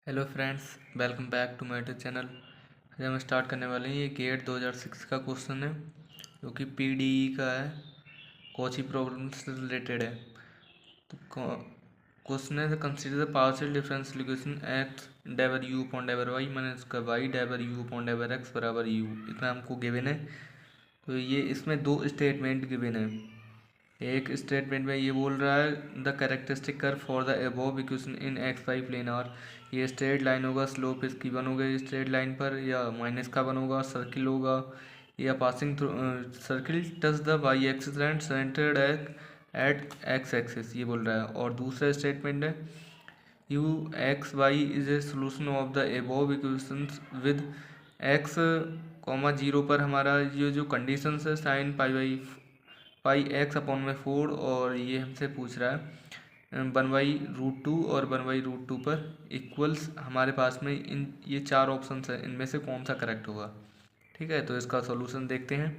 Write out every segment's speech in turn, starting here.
Hello friends, welcome back to my YouTube channel. आज हम start करने वाले हैं। ये गेट 2006 का क्वेश्चन है जो कि पीडीई का है, कोची प्रॉब्लम से रिलेटेड है। तो क्वेश्चन है, consider the partial differential equation x del u upon del y minus का y del u upon del x बराबर यू, इतना हमको गिवन है। तो ये इसमें दो स्टेटमेंट गिवन है। एक स्टेटमेंट में ये बोल रहा है the characteristic curve for the above equation in x y plane R. ये स्ट्रेट लाइन होगा, स्लोप इसकी वन होगा स्ट्रेट लाइन पर, या माइनस का वन होगा, सर्किल होगा, या passing through circle touch the y axis and centred at x axis, ये बोल रहा है। और दूसरा स्टेटमेंट है u x y is a solution of the above equations with x comma zero पर हमारा ये जो कंडीशंस है साइन पाई एक्स अपॉन में 4, और ये हमसे पूछ रहा है 1/√2 और 1/√2 पर इक्वल्स हमारे पास में इन ये चार ऑप्शंस है, इनमें से कौन सा करेक्ट होगा। ठीक है, तो इसका सॉल्यूशन देखते हैं।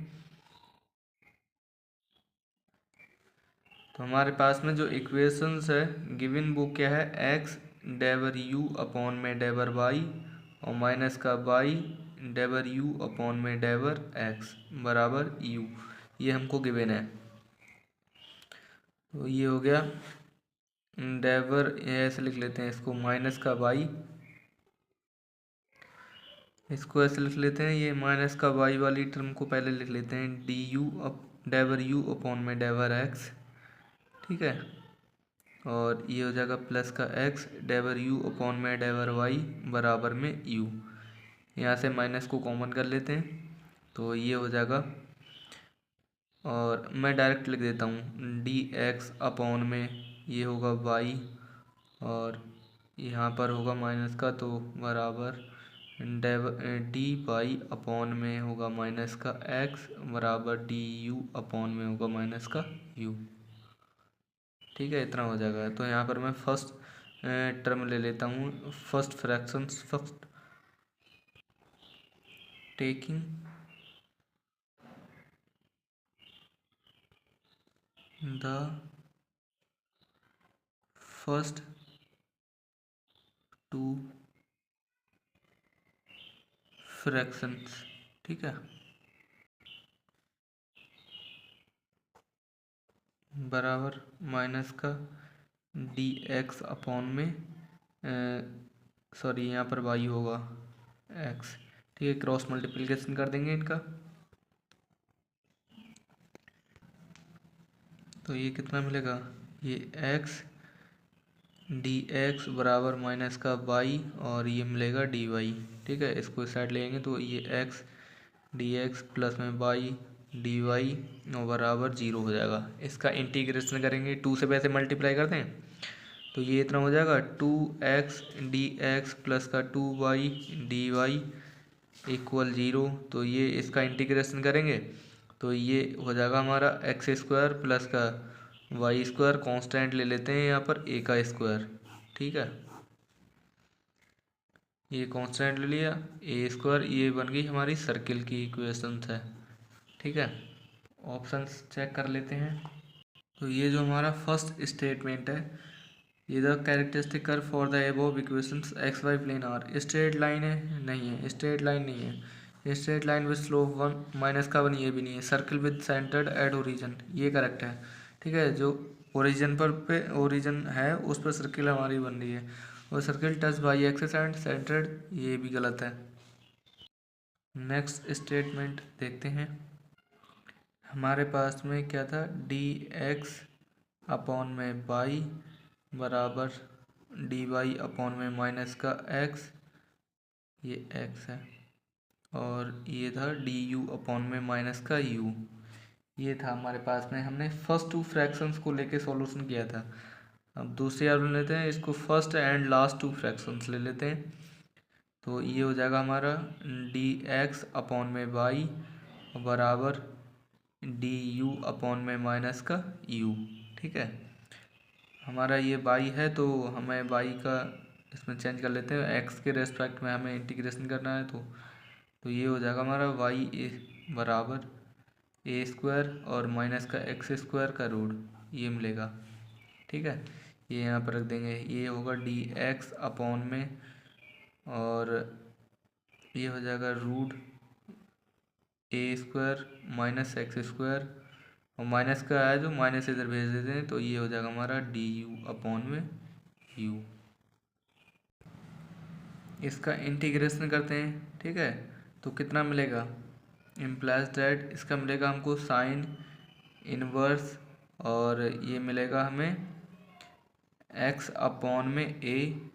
तो हमारे पास में जो इक्वेशंस है गिवन वो क्या है, एक्स डेवर यू अपॉन में डेवर वाई और माइनस का वाई डेवर यू अपॉन में डेवर एक्स बराबर यू, ये हमको गिवन है। तो ये हो गया डेवर, ऐसे लिख लेते हैं इसको, माइनस का वाई, इसको ऐसे लिख लेते हैं, ये माइनस का वाई वाली टर्म को पहले लिख लेते हैं d u up del u upon में डेवर एक्स। ठीक है, और ये हो जाएगा प्लस का एक्स डेवर यू अपॉन में डेवर वाई बराबर में यू। यहाँ से माइनस को कॉमन कर लेते हैं तो ये हो जाएगा, और मैं डायरेक्ट लिख देता हूँ डी एक्स अपॉन में ये होगा वाई, और यहाँ पर होगा माइनस का तो बराबर डी वाई अपॉन में होगा माइनस का एक्स बराबर डी यू अपॉन में होगा माइनस का यू। ठीक है, इतना हो जाएगा। तो यहाँ पर मैं फर्स्ट टर्म ले लेता हूँ, first fractions first, taking the first two fractions. ठीक है, बराबर माइनस का डी एक्स अपॉन में, सॉरी यहाँ पर वाई होगा एक्स। ठीक है, क्रॉस मल्टीप्लिकेशन कर देंगे इनका, तो ये कितना मिलेगा, ये एक्स डी एक्स बराबर माइनस का वाई और ये मिलेगा डी वाई। ठीक है, इसको इस साइड लेंगे तो ये एक्स डी एक्स प्लस में वाई डी वाई और बराबर जीरो हो जाएगा। इसका इंटीग्रेशन करेंगे, टू से वैसे मल्टीप्लाई कर दें तो ये इतना हो जाएगा 2x डी एक्स प्लस का 2y D Y equal zero. तो ये इसका इंटीग्रेशन करेंगे तो ये हो जाएगा हमारा एक्स स्क्वायर प्लस का वाई स्क्वायर, कॉन्स्टेंट ले लेते हैं यहाँ पर ए का स्क्वायर। ठीक है, ये कांस्टेंट ले लिया, ए स्क्वायर, ये बन गई हमारी सर्किल की इक्वेशंस है। ठीक है, ऑप्शंस चेक कर लेते हैं। तो ये जो हमारा फर्स्ट स्टेटमेंट है, ये the characteristic curve for the above equations x y plane R, straight line है, नहीं है, स्ट्रेट लाइन नहीं है, straight line with slope one minus का वन, ये भी नहीं है, circle with centred at origin, ये करेक्ट है। ठीक है, जो ओरिजिन पर पे ओरिजिन है उस पर सर्किल हमारी बन रही है, और circle touch by axis and centred, ये भी गलत है। नेक्स्ट स्टेटमेंट देखते हैं। हमारे पास में क्या था, डी एक्स अपॉन में बाई बराबर डी वाई अपॉन में माइनस का एक्स, ये एक्स है, और ये था डी यू अपॉन में माइनस का यू। ये था हमारे पास में, हमने फर्स्ट टू फ्रैक्शंस को लेके सॉल्यूशन किया था। अब दूसरी बार लेते हैं इसको, first and last two fractions ले लेते हैं। तो ये हो जाएगा हमारा डी एक्स अपॉन में वाई बराबर डी यू अपॉन में माइनस का यू। ठीक है, हमारा ये बाई है तो हमें बाई का इसमें चेंज कर लेते हैं, एक्स के रेस्पेक्ट में हमें इंटीग्रेशन करना है। तो ये हो जाएगा हमारा वाई ए बराबर ए स्क्वायर और माइनस का एक्स स्क्वायर का रूट, ये मिलेगा। ठीक है, ये यहाँ पर रख देंगे, ये होगा डी एक्स अपॉन में और ये हो जाएगा रूट ए स्क्वायर माइनस एक्स स्क्वायर, और माइनस का है जो माइनस इधर भेज देते हैं, तो ये हो जाएगा हमारा डी यू अपॉन में यू। इसका इंटीग्रेशन करते हैं, ठीक है, तो कितना मिलेगा, इम्प्लाइज दैट इसका मिलेगा हमको साइन इनवर्स, और ये मिलेगा हमें एक्स अपॉन में ए,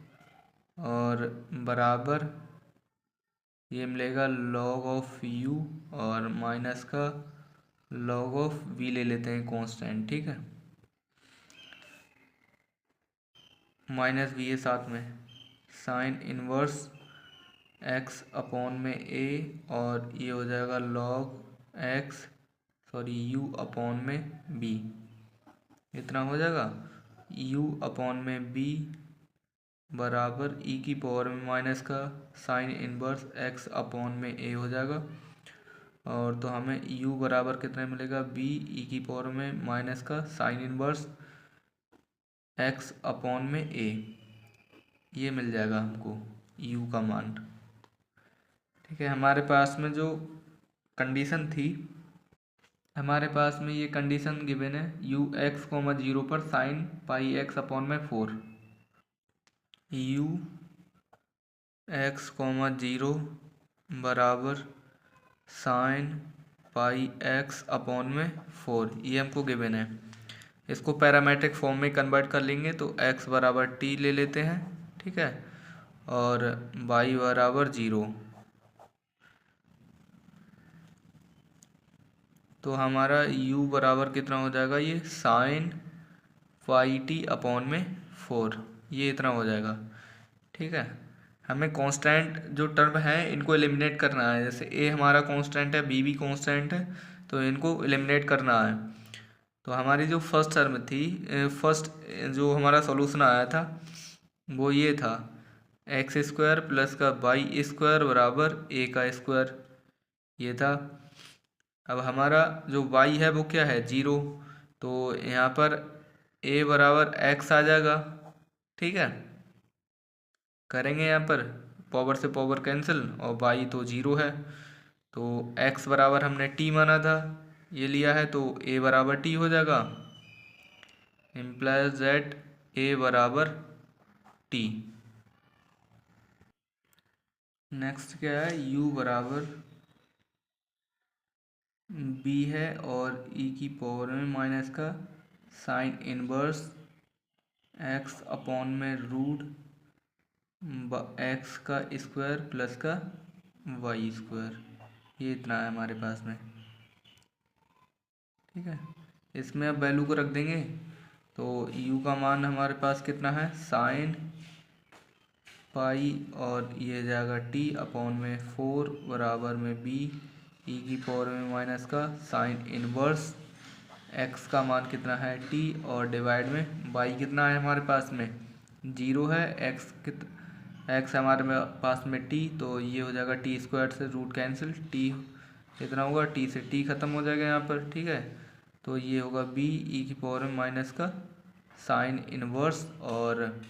और बराबर ये मिलेगा लॉग ऑफ यू, और माइनस का लॉग ऑफ वी ले लेते हैं कांस्टेंट, ठीक है, माइनस वी है साथ में, साइन इनवर्स एक्स अपॉन में ए, और ये हो जाएगा लॉग एक्स यू अपॉन में बी, इतना हो जाएगा, यू अपॉन में बी बराबर ई की पावर में माइनस का साइन इनवर्स एक्स अपॉन में ए हो जाएगा, और तो हमें u बराबर कितना मिलेगा, b ई की पावर में माइनस का साइन इनवर्स x अपॉन में a, ये मिल जाएगा हमको u का मान, ठीक है। हमारे पास में जो कंडीशन थी, हमारे पास में ये कंडीशन गिवन है u x कोमा 0 पर साइन पाई x अपॉन में 4, u x कोमा 0 बराबर साइन पाई x अपॉन में 4, ये हमको गिवन है। इसको पैरामेट्रिक फॉर्म में कन्वर्ट कर लेंगे तो x बराबर t ले लेते हैं, ठीक है, और y बराबर 0, तो हमारा u बराबर कितना हो जाएगा, ये साइन पाई t अपॉन में 4, ये इतना हो जाएगा, ठीक है। हमें कांस्टेंट जो टर्म है इनको एलिमिनेट करना है, जैसे a हमारा कांस्टेंट है, b भी कांस्टेंट है, तो इनको एलिमिनेट करना है। तो हमारी जो फर्स्ट टर्म थी, फर्स्ट जो हमारा सॉल्यूशन आया था वो ये था एक्स स्क्वायर प्लस का वाई स्क्वायर बराबर ए का स्क्वायर, ये था। अब हमारा जो y है वो क्या है, 0, तो यहाँ पर a बराबर x आ जाएगा, ठीक है, करेंगे यहाँ पर पावर से पावर कैंसिल, और y तो 0 है, तो x बराबर हमने t माना था, ये लिया है, तो a बराबर t हो जाएगा, इम्प्लाइज दैट a बराबर t। नेक्स्ट क्या है, u बराबर b है, और e की पावर में माइनस का साइन इनवर्स x अपॉन में रूट x का स्क्वायर प्लस का y स्क्वायर, ये इतना है हमारे पास में, ठीक है। इसमें अब वैल्यू को रख देंगे, तो u का मान हमारे पास कितना है, साइन पाई, और ये जाएगा t अपॉन में 4 बराबर में b ई की पावर में माइनस का साइन इनवर्स x का मान कितना है t, और डिवाइड में y कितना है हमारे पास में 0 है, x हमारे पास में t, तो ये हो जाएगा t स्क्वायर से रूट कैंसिल, t कितना होगा, t से t ख़त्म हो जाएगा यहाँ पर, ठीक है, तो ये होगा b ई की पावर में माइनस का साइन इनवर्स, और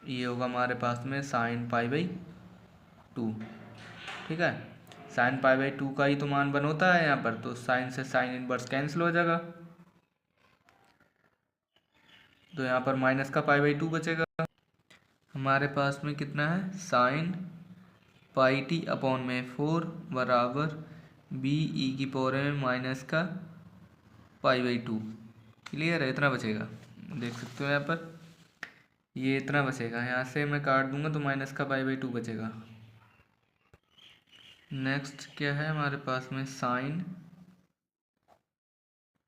ये होगा हमारे पास में साइन पाई बाई 2, ठीक है। साइन पाई बाई 2 का ही तो मान बन होता है यहाँ पर, तो साइन से साइन इनवर्स कैंसिल हो जाएगा, तो यहाँ पर माइनस का पाई बाई 2 बचेगा। हमारे पास में कितना है, साइन पाई टी अपॉन में 4 बराबर बी ई की पावर में माइनस का पाई बाई 2, क्लियर है, इतना बचेगा, देख सकते हो यहाँ पर, ये इतना बचेगा, यहाँ से मैं काट दूंगा तो माइनस का पाई बाई 2 बचेगा। नेक्स्ट क्या है हमारे पास में, साइन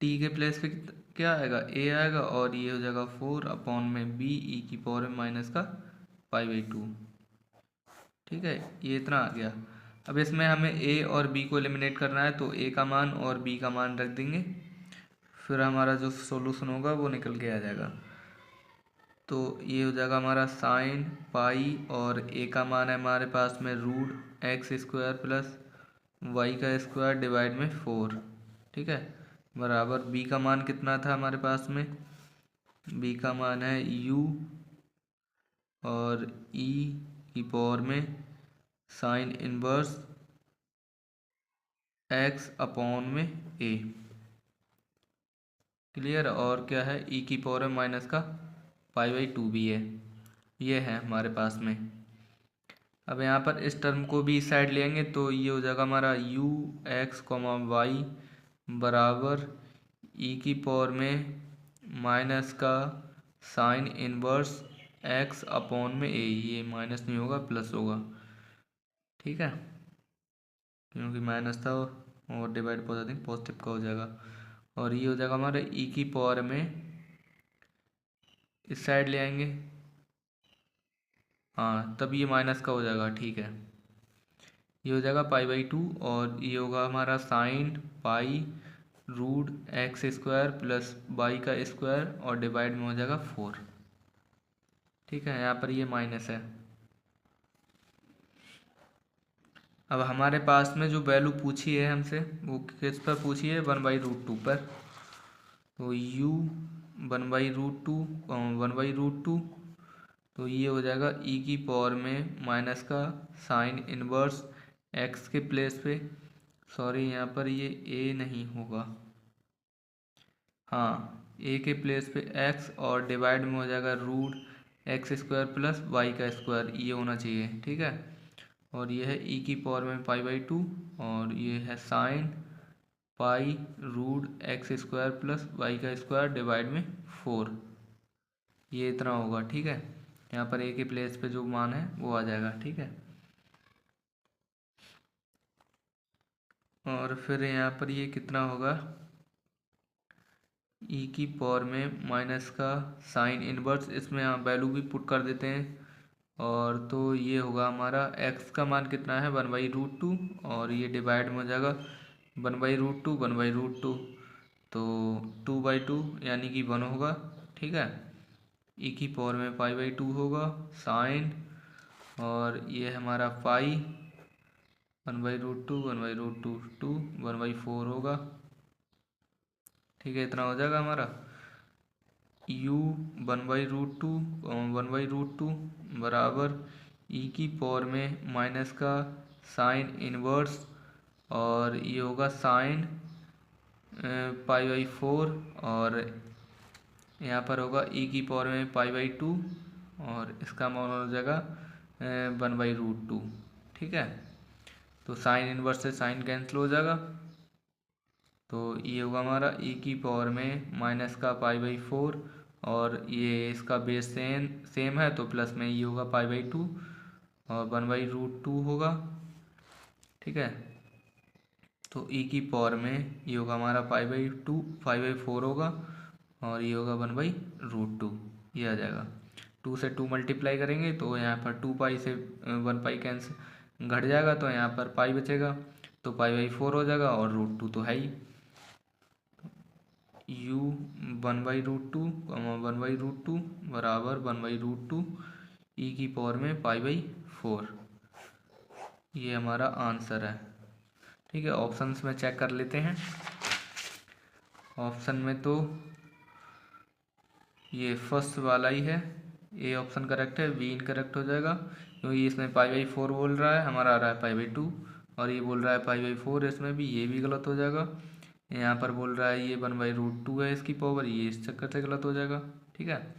टी के प्लेस पे क्या आएगा, ए आएगा, और ये हो जाएगा 4 अपॉन में बी ई की पावर में माइनस का पाई बाई 2, ठीक है, ये इतना आ गया। अब इसमें हमें ए और बी को एलिमिनेट करना है, तो ए का मान और बी का मान रख देंगे, फिर हमारा जो सॉल्यूशन होगा वो निकल के आ जाएगा। तो ये हो जाएगा हमारा साइन पाई, और ए का मान है हमारे पास में root x square plus y का स्क्वायर डिवाइड में 4, ठीक है, बराबर बी का मान कितना था हमारे पास में, बी का मान है u और e की पावर में साइन इनवर्स एक्स अपॉन में ए। क्लियर। और क्या है, ई की पावर में माइनस का पाई/2 भी है। ये है हमारे पास में। अब यहाँ पर इस टर्म को भी इस साइड लेंगे तो ये हो जाएगा हमारा यू एक्स कॉमा वाई बराबर ई की पावर में माइनस का साइन इनवर्स एक्स अपॉन में ए। ये माइनस नहीं होगा, प्लस होगा। ठीक है, क्योंकि माइनस था और डिवाइड पॉजिटिव का हो जाएगा। और ये हो जाएगा हमारे ई की पावर में, इस साइड ले आएंगे, हाँ तब ये माइनस का हो जाएगा। ठीक है, ये हो जाएगा पाई/2 और ये होगा हमारा sine pi root x square plus y का स्क्वायर और डिवाइड में हो जाएगा 4। ठीक है, यहाँ पर ये माइनस है। अब हमारे पास में जो वैल्यू पूछी है हमसे वो किस पर पूछी है, 1/√2 पर। तो u 1/√2 1/√2, तो ये हो जाएगा e की पावर में माइनस का साइन इनवर्स x के प्लेस पे, सॉरी यहाँ पर ये a नहीं होगा, हाँ a के प्लेस पे x और डिवाइड में हो जाएगा root x square plus y का स्क्वायर, ये होना चाहिए। ठीक है, और ये है ई की पावर में पाई/2 और ये है sine pi root x square plus y का स्क्वायर डिवाइड में 4, ये इतना होगा। ठीक है, यहाँ पर ए के प्लेस पे जो मान है वो आ जाएगा। ठीक है, और फिर यहाँ पर ये कितना होगा, ई की पावर में माइनस का साइन इनवर्स, इसमें यहाँ वैल्यू भी पुट कर देते हैं। और तो ये होगा हमारा x का मान कितना है, 1/√2 और ये डिवाइड में हो जाएगा 1/√2 1/√2, तो 2/2 यानी कि 1 होगा। ठीक है, ई की पावर में पाई/2 होगा साइन, और ये हमारा पाई 1/√2 1/√2 2 1/4 होगा। ठीक है, इतना हो जाएगा हमारा u 1/√2 1/√2 बराबर ई की पावर में माइनस का साइन इनवर्स, और ये होगा साइन पाई/4 और यहाँ पर होगा ई की पावर में पाई/2 और इसका मान हो जाएगा 1/√2। ठीक है, तो साइन इनवर्स से साइन कैंसिल हो जाएगा, तो ये होगा हमारा ई की पावर में माइनस का पाई/4 और ये इसका बेस सेम है तो प्लस में ये होगा पाई/2 और 1/√2 होगा। ठीक है, तो ई की पावर में ये होगा हमारा पाई/2 पाई/4 होगा और ये होगा 1/√2, ये आ जाएगा। 2 से 2 मल्टीप्लाई करेंगे तो यहाँ पर 2 पाई से 1 पाई कैंसिल घट जाएगा, तो यहाँ पर पाई बचेगा, तो पाई/4 हो जाएगा और √2 तो है ही। u 1/√2 1/√2 बराबर 1/√2 ई की पावर में पाई/4, ये हमारा आंसर है। ठीक है, ऑप्शंस में चेक कर लेते हैं। ऑप्शन में तो ये फर्स्ट वाला ही है, ए ऑप्शन करेक्ट है, बी इनकरेक्ट हो जाएगा क्योंकि इसमें पाई/4 बोल रहा है, हमारा आ रहा है पाई/2 और ये बोल रहा है पाई/4, इसमें भी ये भी गलत हो जाएगा। यहाँ पर बोल रहा है ये 1/√2 है इसकी पावर, ये इस चक्कर से गलत हो जाएगा। ठीक है,